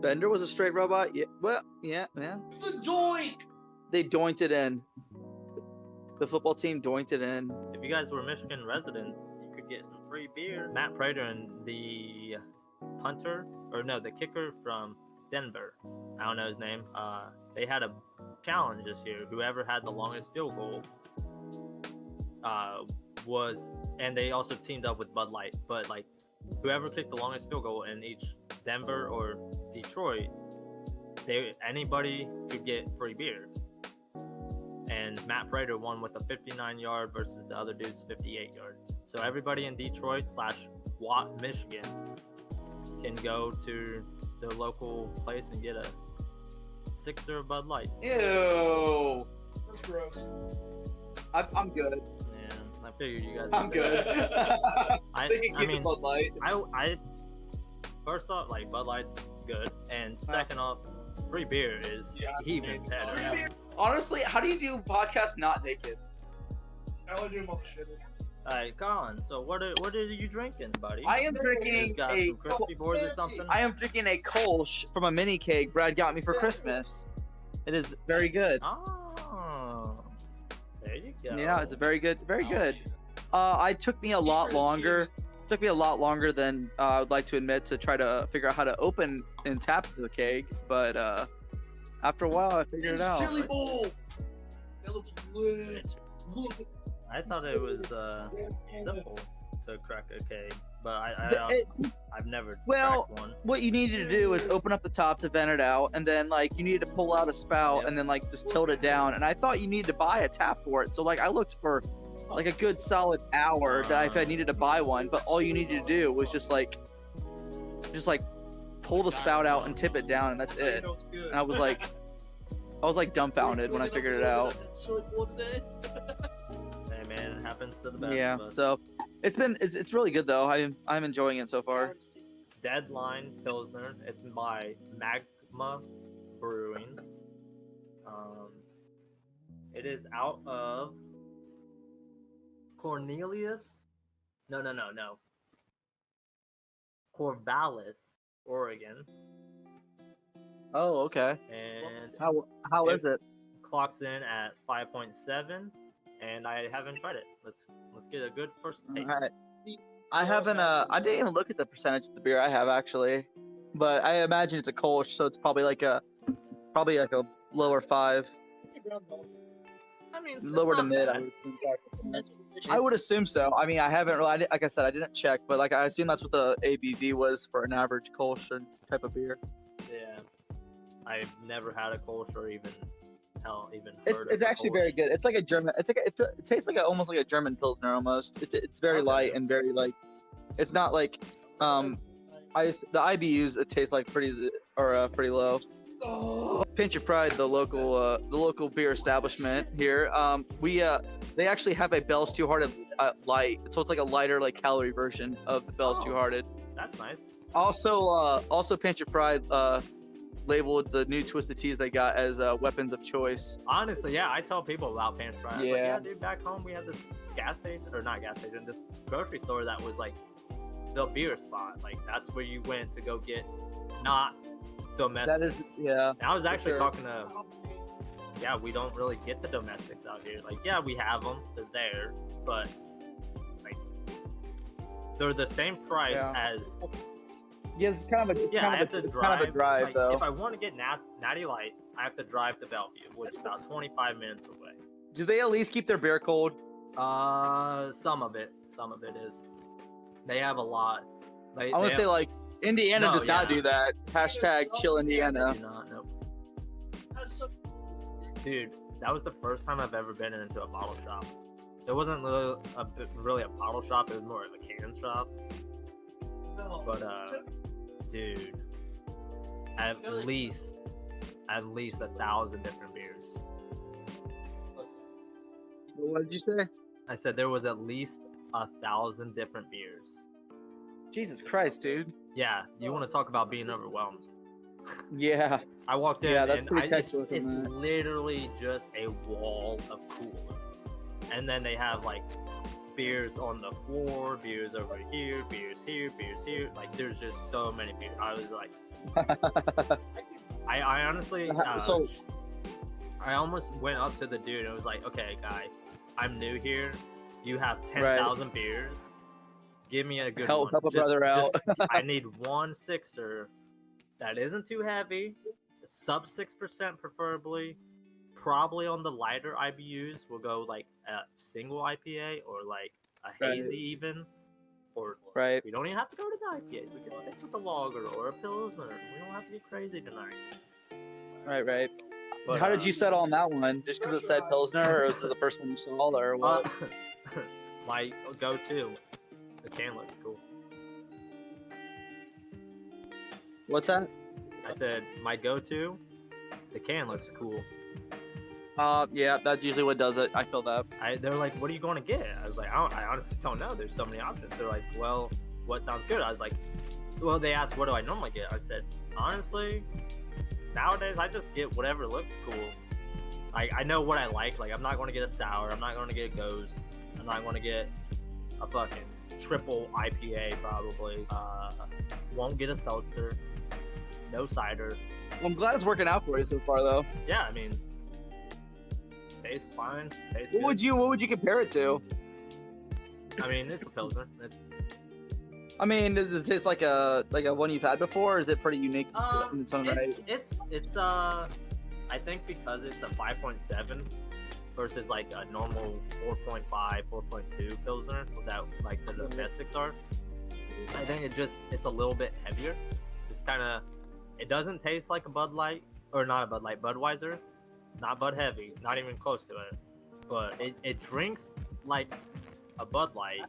Bender was a straight robot? Yeah. Well, yeah. It's the doink! They doinked it in. The football team doinked it in. If you guys were Michigan residents, you could get some free beer. Matt Prater and the the kicker from Denver, I don't know his name, they had a challenge this year. Whoever had the longest field goal and they also teamed up with Bud Light, but like whoever kicked the longest field goal in each Denver or Detroit, anybody could get free beer. And Matt Prater won with a 59-yard versus the other dude's 58-yard. So everybody in Detroit / Watt, Michigan can go to their local place and get a sixer of Bud Light. Ew. That's gross. I'm good. Yeah, I figured you guys. I'm good. I mean, Bud Light. I first off, like Bud Light's good, and second off, free beer is even better. Yeah. Honestly, how do you do podcasts not naked? I only do them on the shit. Alright, Colin. So what are you drinking, buddy? I am You drinking got a some crispy boards or something? I am drinking a Kolsch from a mini keg Brad got me for Christmas. It is very good. Oh, there you go. Yeah, it's very good. Very good. It took me a lot longer. Took me a lot longer than I would like to admit to try to figure out how to open and tap the keg, but after a while I figured it out. Chili bowl. That looks lit. Look. I thought it was simple to crack a keg, but I've never cracked one. What you needed to do is open up the top to vent it out, and then like you needed to pull out a spout and then like just tilt it down. And I thought you needed to buy a tap for it, so like I looked for like a good solid hour that if I needed to buy one, but all you needed to do was just like pull the spout out and tip it down, and that's it. And I was like dumbfounded when I figured it out. Hey man, it happens to the best Yeah, of us. so it's really good though. I'm enjoying it so far. Deadline Pilsner. It's by Magma Brewing. It is out of Cornelius. No. Corvallis, Oregon. Oh, okay. And How is it? clocks in at 5.7, and I haven't tried it. Let's get a good first taste. All right. I haven't. I didn't even look at the percentage of the beer I have actually, but I imagine it's a Kolsch, so it's probably like a lower 5, I mean, lower to mid. bad. I would assume so. I mean, I haven't really. Like I said, I didn't check, but like I assume that's what the ABV was for an average Kolsch type of beer. Yeah, I've never had a Kolsch or even heard It's of a actually Kolsch. very good. It's like a German. It tastes like almost like a German Pilsner almost. It's very Okay. light and very like. It's not like the IBUs. It tastes like pretty low. Pinch of Pride, the local beer establishment here. They actually have a Bell's Two Hearted light, so it's like a lighter like calorie version of the Bell's Two Hearted. That's nice. Also Pinch of Pride labeled the new Twisted Teas they got as weapons of choice. Honestly, yeah, I tell people about Pinch Fry. I'm like, Yeah. yeah, dude, back home we had this this grocery store that was like the beer spot. Like that's where you went to go get not domestic. That is, yeah. And I was actually sure. talking to, we don't really get the domestics out here. Like, yeah, we have them, they're there, but like they're the same price as. Yeah, it's kind of a Yeah, I have to drive. kind of a drive like, though. If I want to get Natty Light, I have to drive to Bellevue, which is about 25 minutes away. Do they at least keep their beer cold? Some of it is. They have a lot. I want to say like Indiana No, does not yeah. do that. Hashtag chill Indiana. Do not, nope. Dude, that was the first time I've ever been into a bottle shop. It wasn't really a bottle shop. It was more of a can shop. But dude, at least 1,000 different beers. What did you say? I said there was at least 1,000 different beers. Jesus Christ, dude. Yeah, you want to talk about being overwhelmed? Yeah. I walked in Yeah, that's and pretty it's textbook on that. literally just a wall of cooler, and then they have like beers on the floor, beers over here, beers here, beers here. Like there's just so many beers. I was like, I honestly, So I almost went up to the dude and was like, okay, guy, I'm new here. You have 10,000 beers. Give me a good help one. a brother out. I need one sixer that isn't too heavy, sub 6% preferably. Probably on the lighter IBUs. We'll go like a single IPA or like a hazy even. Or Right. we don't even have to go to the IPAs. We can stick with a lager or a pilsner. We don't have to get crazy tonight. Right. But, How did you settle on that one? Just because it said Pilsner, or was it the first one you saw, or what? My go-to. The can looks cool. What's that? I said my go-to. The can looks cool. Yeah, that's usually what does it. I feel that. They're like, what are you going to get? I was like, I honestly don't know. There's so many options. They're like, well, what sounds good? I was like, well, they asked, what do I normally get? I said, honestly, nowadays I just get whatever looks cool. I know what I like. Like, I'm not going to get a sour. I'm not going to get a Gose. I'm not going to get a fucking triple IPA probably. Won't get a seltzer. No cider. Well, I'm glad it's working out for you so far, though. Yeah, I mean, tastes fine. Tastes What good. would you compare it to? I mean, it's a Pilsner. I mean, does it taste like a one you've had before? Or is it pretty unique in its own right? It's I think because it's a 5.7 versus like a normal 4.5, 4.2 Pilsner without like the domestics are. I think it's a little bit heavier. Just kind of, it doesn't taste like a Bud Light, or not a Bud Light, Budweiser. Not Bud Heavy, not even close to it. But it drinks like a Bud Light,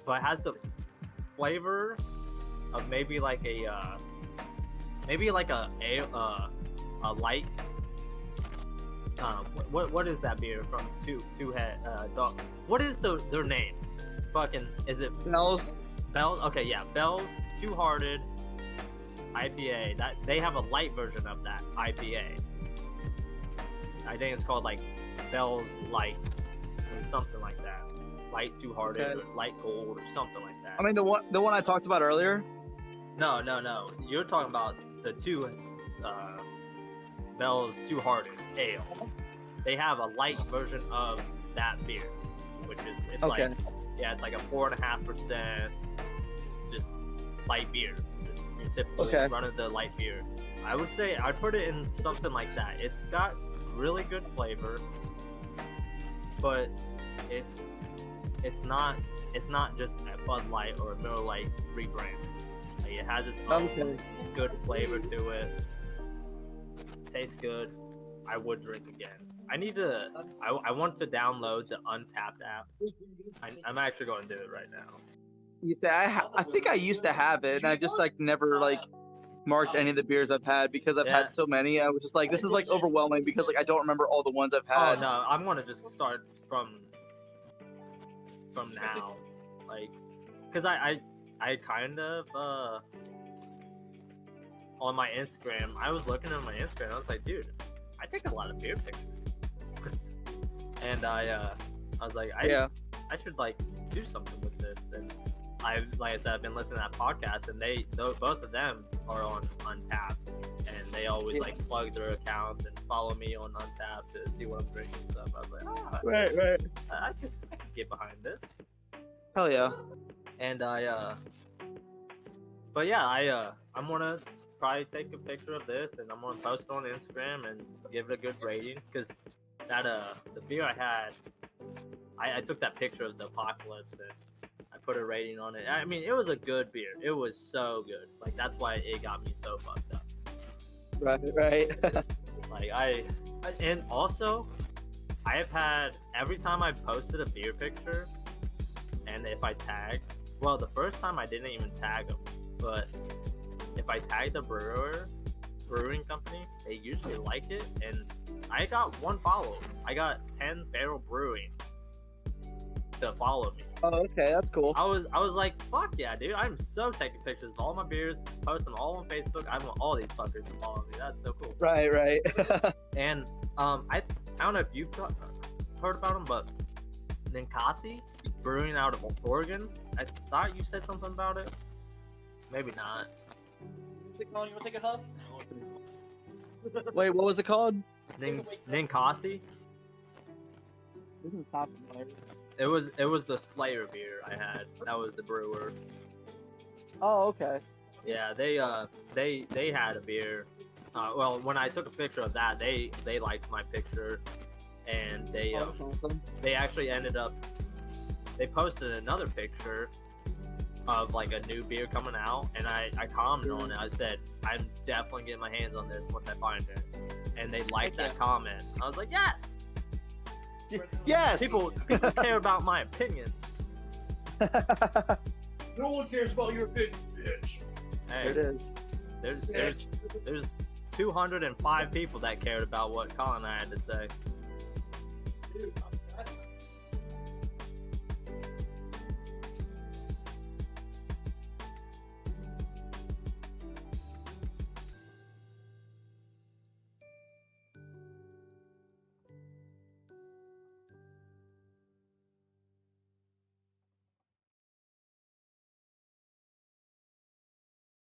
but it has the flavor of maybe like a light. What is that beer from Two Head Dog? What is their name? Fucking, is it Smells. Bell's? Okay, yeah, Bell's Two Hearted IPA. That they have a light version of that IPA. I think it's called like Bell's Light or something like that. Light Two Hearted Okay. or Light Gold or something like that. I mean, the one I talked about earlier. No. You're talking about the Bell's Two Hearted Ale. They have a light version of that beer, which is it's Okay. like it's like a 4.5% just light beer. Just your typical run of the light beer. I would say I'd put it in something like that. It's got really good flavor, but it's not just a Bud Light or a Miller Lite rebrand. Like, it has its own good flavor to it. Tastes good. I would drink again. I want to download the Untappd app. I'm actually going to do it right now. You say I think I used to have it, and I just like never like marked any of the beers I've had because I've had so many. I was just like, this is like overwhelming because like I don't remember all the ones I've had. Oh no, I'm gonna just start from now, like, cause I kind of on my Instagram, I was looking at my Instagram, I was like, dude, I take a lot of beer pictures, and I was like, I should like do something with this, and like I said, I've been listening to that podcast, and both of them are on Untappd, and they always like plug their accounts and follow me on Untappd to see what I'm drinking and stuff. I was like, right. I could get behind this. Hell yeah. And but yeah, I'm gonna probably take a picture of this, and I'm gonna post it on Instagram and give it a good rating, because that the beer I had, I took that picture of the apocalypse and I put a rating on it. I mean, it was a good beer. It was so good. Like, that's why it got me so fucked up. Right. Like and also, I have had, every time I posted a beer picture, and if I tagged, well, the first time I didn't even tag them, but if I tagged the brewing company, they usually like it, and I got one follow. I got 10 Barrel Brewing to follow me. Oh, okay, that's cool. I was like, fuck yeah, dude! I'm so taking pictures of all my beers, post them all on Facebook. I want all these fuckers to follow me. That's so cool. Right. And I don't know if you've heard about them, but Ninkasi Brewing out of Oregon. I thought you said something about it. Maybe not. What's it called? You want to take a huff? Wait, what was it called? Ninkasi. This is top of It was the Slayer beer I had. That was the brewer. Oh, okay. Yeah, they had a beer. Well, when I took a picture of that, they liked my picture, and they actually ended up. They posted another picture of like a new beer coming out, and I commented on it. I said, I'm definitely getting my hands on this once I find it, and they liked that comment. I was like, yes. Yes. People care about my opinion. No one cares about your opinion, bitch. Hey, There it is. there's 205 people that cared about what Colin and I had to say. Dude, that's